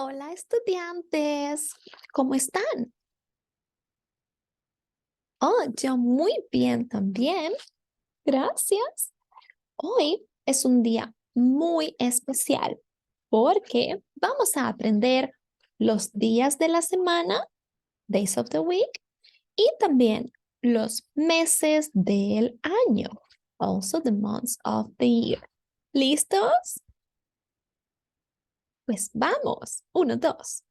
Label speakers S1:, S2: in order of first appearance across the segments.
S1: Hola, estudiantes. ¿Cómo están? Oh, yo muy bien también. Gracias. Hoy es un día muy especial porque vamos a aprender los días de la semana, days of the week, y también los meses del año, also the months of the year. ¿Listos? Pues vamos. 1, 2,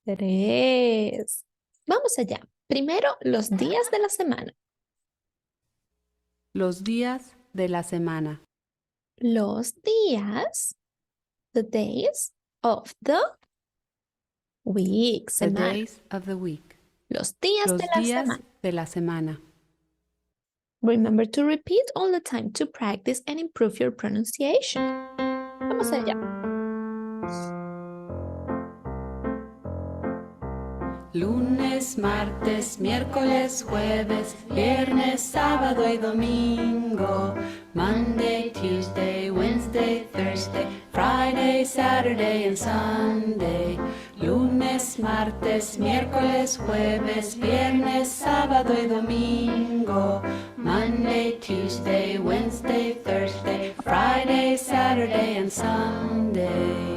S1: 3. Vamos allá. Primero, los días de la semana.
S2: Los días de la semana.
S1: Los días, the days of the week,
S2: The
S1: semana.
S2: days of the week.
S1: Los días de
S2: Los
S1: la
S2: días
S1: semana.
S2: de la semana.
S1: Remember to repeat all the time to practice and improve your pronunciation. Vamos allá.
S2: Lunes, martes, miércoles, jueves, viernes, sábado y domingo. Monday, Tuesday, Wednesday, Thursday, Friday, Saturday and Sunday. Lunes, martes, miércoles, jueves, viernes, sábado y domingo. Monday, Tuesday, Wednesday, Thursday, Friday, Saturday and Sunday.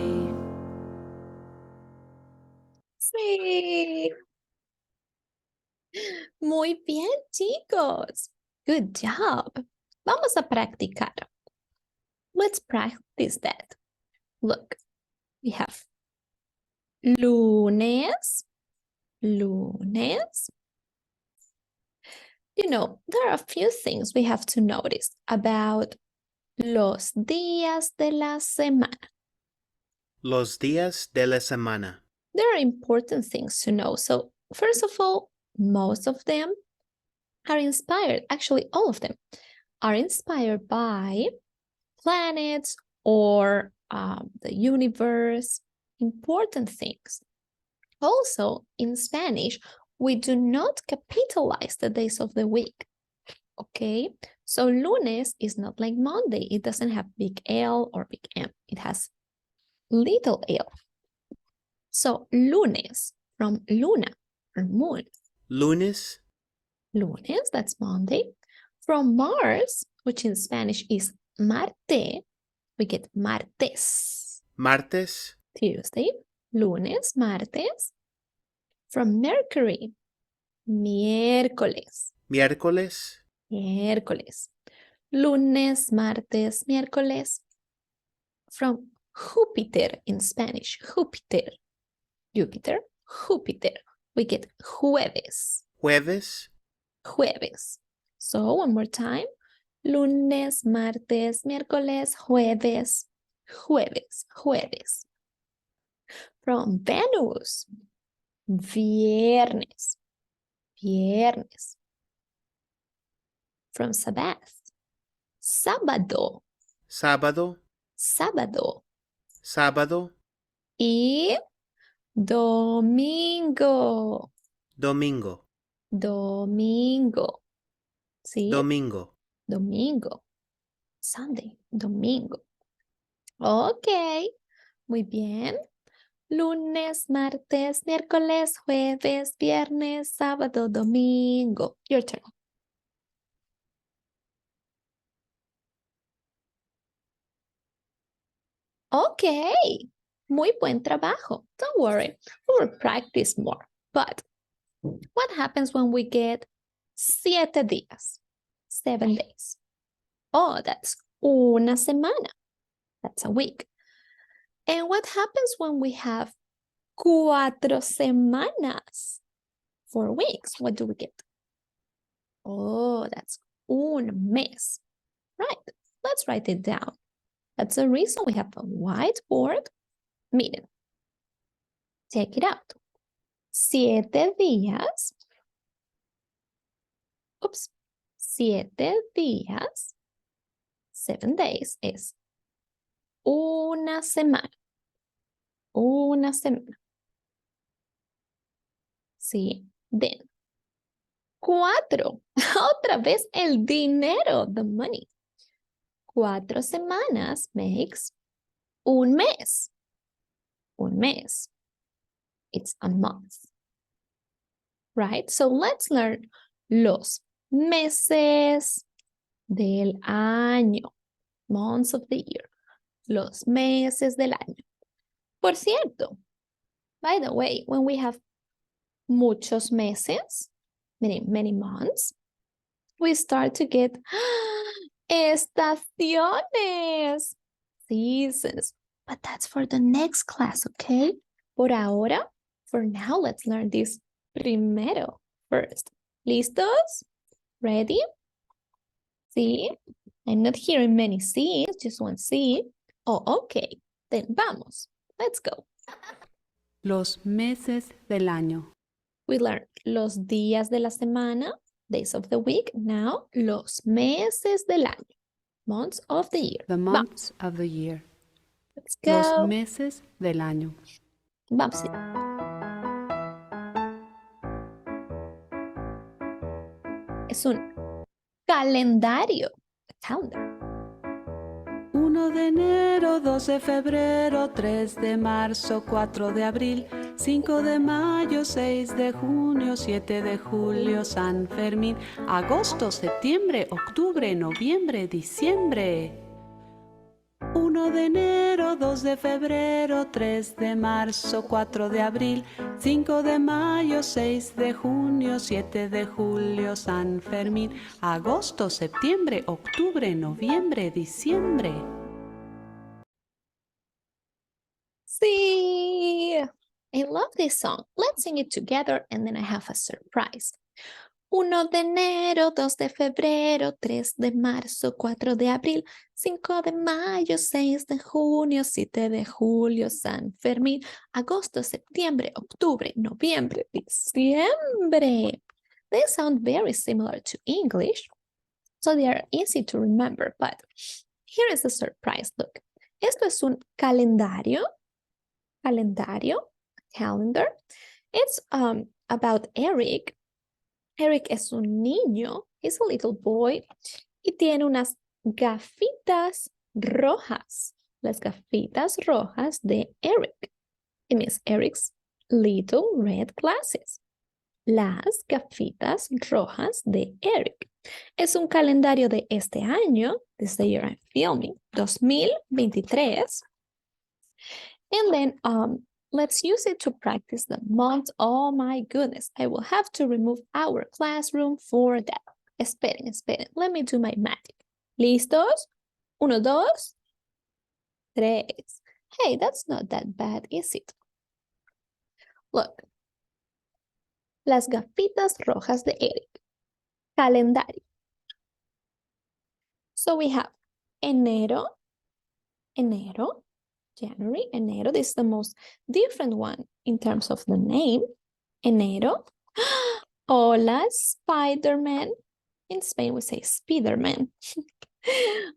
S1: Sí. Muy bien, chicos. Good job. Vamos a practicar. Let's practice that. Look, we have lunes, lunes. You know, there are a few things we have to notice about los días de la semana.
S3: Los días de la semana.
S1: There are important things to know. So, first of all, most of them are inspired, actually, all of them are inspired by planets or the universe, important things. Also, in Spanish, we do not capitalize the days of the week. Okay, so lunes is not like Monday. It doesn't have big L or big M. It has little L. So lunes from luna, from moon.
S3: Lunes,
S1: Lunes, that's Monday. From Mars, which in Spanish is Marte, we get martes.
S3: martes,
S1: Tuesday, lunes, martes. From Mercury, miércoles,
S3: miércoles,
S1: miércoles. Lunes, martes, miércoles. From Júpiter in Spanish, Júpiter, Júpiter, Júpiter. We get jueves,
S3: jueves,
S1: jueves. So one more time. Lunes, martes, miércoles, jueves, jueves, jueves. From Venus, viernes, viernes. From Sabbath, sábado,
S3: sábado,
S1: sábado.
S3: sábado,
S1: Y domingo,
S3: domingo,
S1: domingo. ¿Sí?
S3: domingo.
S1: Domingo. Sunday, domingo. Ok, muy bien. Lunes, martes, miércoles, jueves, viernes, sábado, domingo. Your turn. Ok, muy buen trabajo. Don't worry, we will practice more. But what happens when we get 7 días? 7 days. Oh, that's una semana. That's a week. And what happens when we have 4 semanas? 4 weeks. What do we get? Oh, that's un mes. Right. Let's write it down. That's the reason we have a whiteboard. Miren. Check it out. 7 días. Oops. 7 días. 7 days es una semana. Una semana. Sí. Then 4. Otra vez el dinero, the money. 4 semanas makes un mes. Un mes. It's a month. Right? So let's learn los meses del año. Months of the year. Los meses del año. Por cierto, by the way, when we have muchos meses, many months, we start to get estaciones, seasons. But that's for the next class, okay? Por ahora, for now, let's learn this primero first. ¿Listos? Ready? See? I'm not hearing many C's, just one C. Oh, okay. Then vamos. Let's go.
S2: Los meses del año.
S1: We learned los días de la semana, days of the week. Now, los meses del año, months of the year.
S2: The months of the year.
S1: Let's
S2: Los
S1: go.
S2: meses del año.
S1: Vamos. Es un calendario. Calendar.
S2: 1 de enero, 2 de febrero, 3 de marzo, 4 de abril, 5 de mayo, 6 de junio, 7 de julio, San Fermín, agosto, septiembre, octubre, noviembre, diciembre. 1 de enero, 2 de febrero, 3 de marzo, 4 de abril, 5 de mayo, 6 de junio, 7 de julio, San Fermín, agosto, septiembre, octubre, noviembre, diciembre.
S1: Sí. I love this song. Let's sing it together and then I have a surprise. 1 de enero, 2 de febrero, 3 de marzo, 4 de abril, 5 de mayo, 6 de junio, 7 de julio, San Fermín, agosto, septiembre, octubre, noviembre, diciembre. They sound very similar to English, so they are easy to remember, but here is a surprise. Look, esto es un calendario, calendar. It's about Eric. Eric es un niño, he's a little boy, y tiene unas gafitas rojas. Las gafitas rojas de Eric. It means Eric's little red glasses. Las gafitas rojas de Eric. Es un calendario de este año, this is the year I'm filming, 2023. And then let's use it to practice the months. Oh my goodness, I will have to remove our classroom for that. Esperen. Let me do my magic. ¿Listos? 1, 2, 3. Hey, that's not that bad, is it? Look. Las gafitas rojas de Eric. Calendario. So we have enero, January, enero. This is the most different one in terms of the name. Enero. Hola, Spider-Man. In Spain, we say Spider-Man.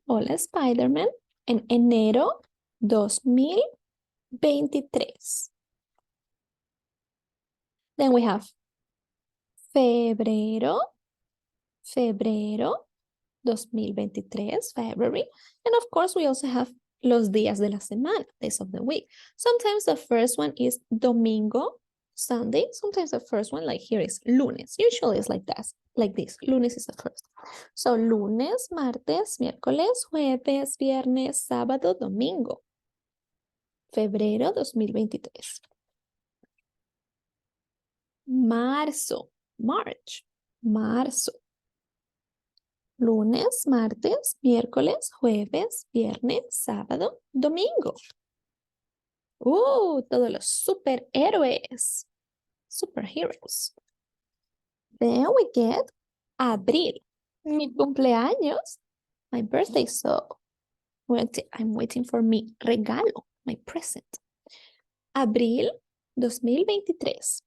S1: Hola, Spider-Man. En enero 2023. Then we have febrero 2023, February. And of course, we also have los días de la semana, days of the week. Sometimes the first one is domingo, Sunday. Sometimes the first one, like here, is lunes. Usually it's like that, like this. Lunes is the first. So lunes, martes, miércoles, jueves, viernes, sábado, domingo. Febrero 2023. Marzo, March, marzo. Lunes, martes, miércoles, jueves, viernes, sábado, domingo. Todos los superhéroes. Superheroes. Then we get abril. Mi cumpleaños. My birthday, so I'm waiting for mi regalo, my present. Abril 2023.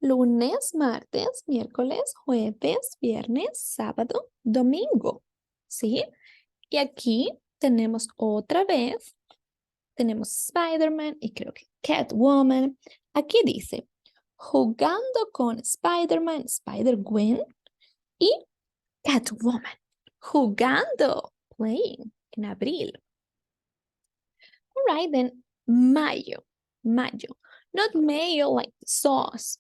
S1: Lunes, martes, miércoles, jueves, viernes, sábado, domingo. ¿Sí? Y aquí tenemos otra vez, tenemos Spider-Man y creo que Catwoman. Aquí dice, jugando con Spider-Man, Spider-Gwen y Catwoman. Jugando, playing, en abril. All right, then, mayo. Not mayo like the sauce.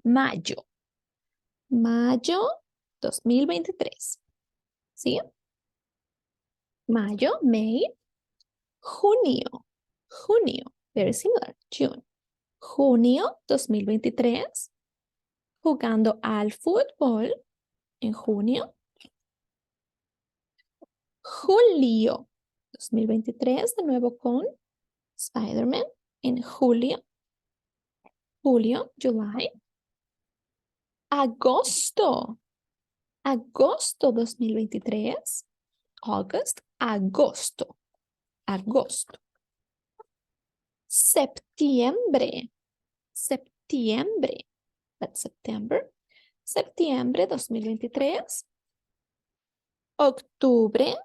S1: Mayo. Mayo 2023. ¿Sí? Mayo, May. Junio. Junio. Very similar. June. Junio 2023. Jugando al fútbol en junio. Julio 2023, de nuevo con Spider-Man en julio. Julio, July. Agosto. Agosto 2023. August, agosto. Agosto. Septiembre. Septiembre. That's September. Septiembre 2023. Octubre.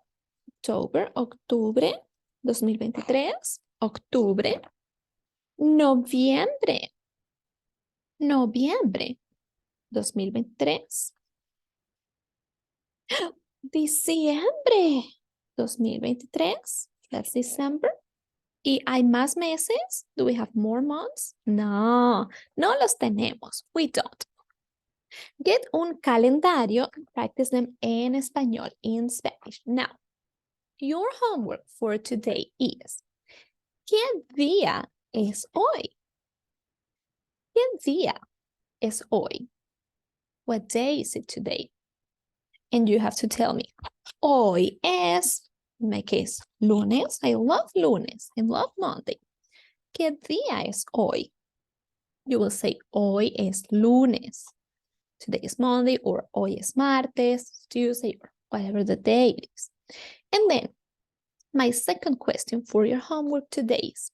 S1: October, octubre 2023. Octubre. Noviembre. Noviembre 2023. Diciembre 2023. That's December. ¿Y hay más meses? Do we have more months? No, no los tenemos. We don't. Get un calendario and practice them in español, in Spanish. Now, your homework for today is, ¿qué día es hoy? ¿Qué día es hoy? What day is it today? And you have to tell me, hoy es, in my case, lunes. I love lunes. I love Monday. ¿Qué día es hoy? You will say, hoy es lunes. Today is Monday, or hoy es martes, Tuesday, or whatever the day is. And then, my second question for your homework today is,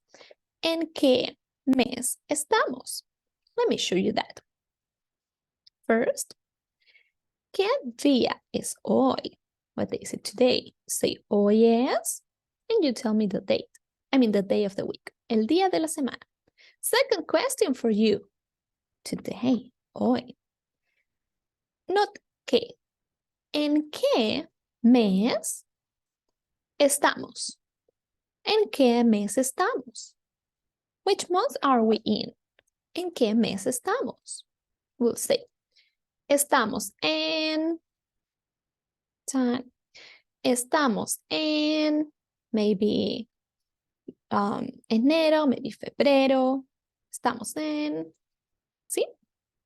S1: ¿en qué mes estamos? Let me show you that. First, ¿qué día es hoy? What day is it today? Say, hoy es, and you tell me the date. I mean, the day of the week. El día de la semana. Second question for you. Today, hoy. Not qué. ¿En qué mes estamos? ¿En qué mes estamos? Which month are we in? ¿En qué mes estamos? We'll say, estamos en time. Estamos en maybe enero, maybe febrero. Estamos en, ¿sí?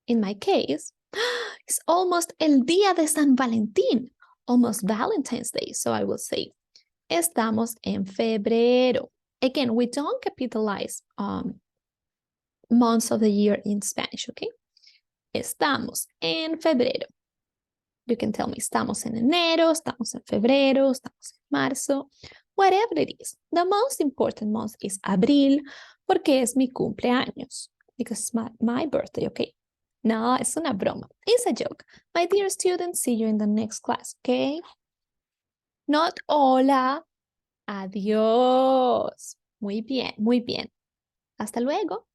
S1: In my case, it's almost el día de San Valentín, almost Valentine's Day. So I will say, estamos en febrero. Again, we don't capitalize months of the year in Spanish, okay? Estamos en febrero. You can tell me, estamos en enero, estamos en febrero, estamos en marzo, whatever it is. The most important month is abril, porque es mi cumpleaños, because it's my birthday, okay? No, es una broma. It's a joke. My dear students, see you in the next class, okay? Not hola, adiós. Muy bien, muy bien. Hasta luego.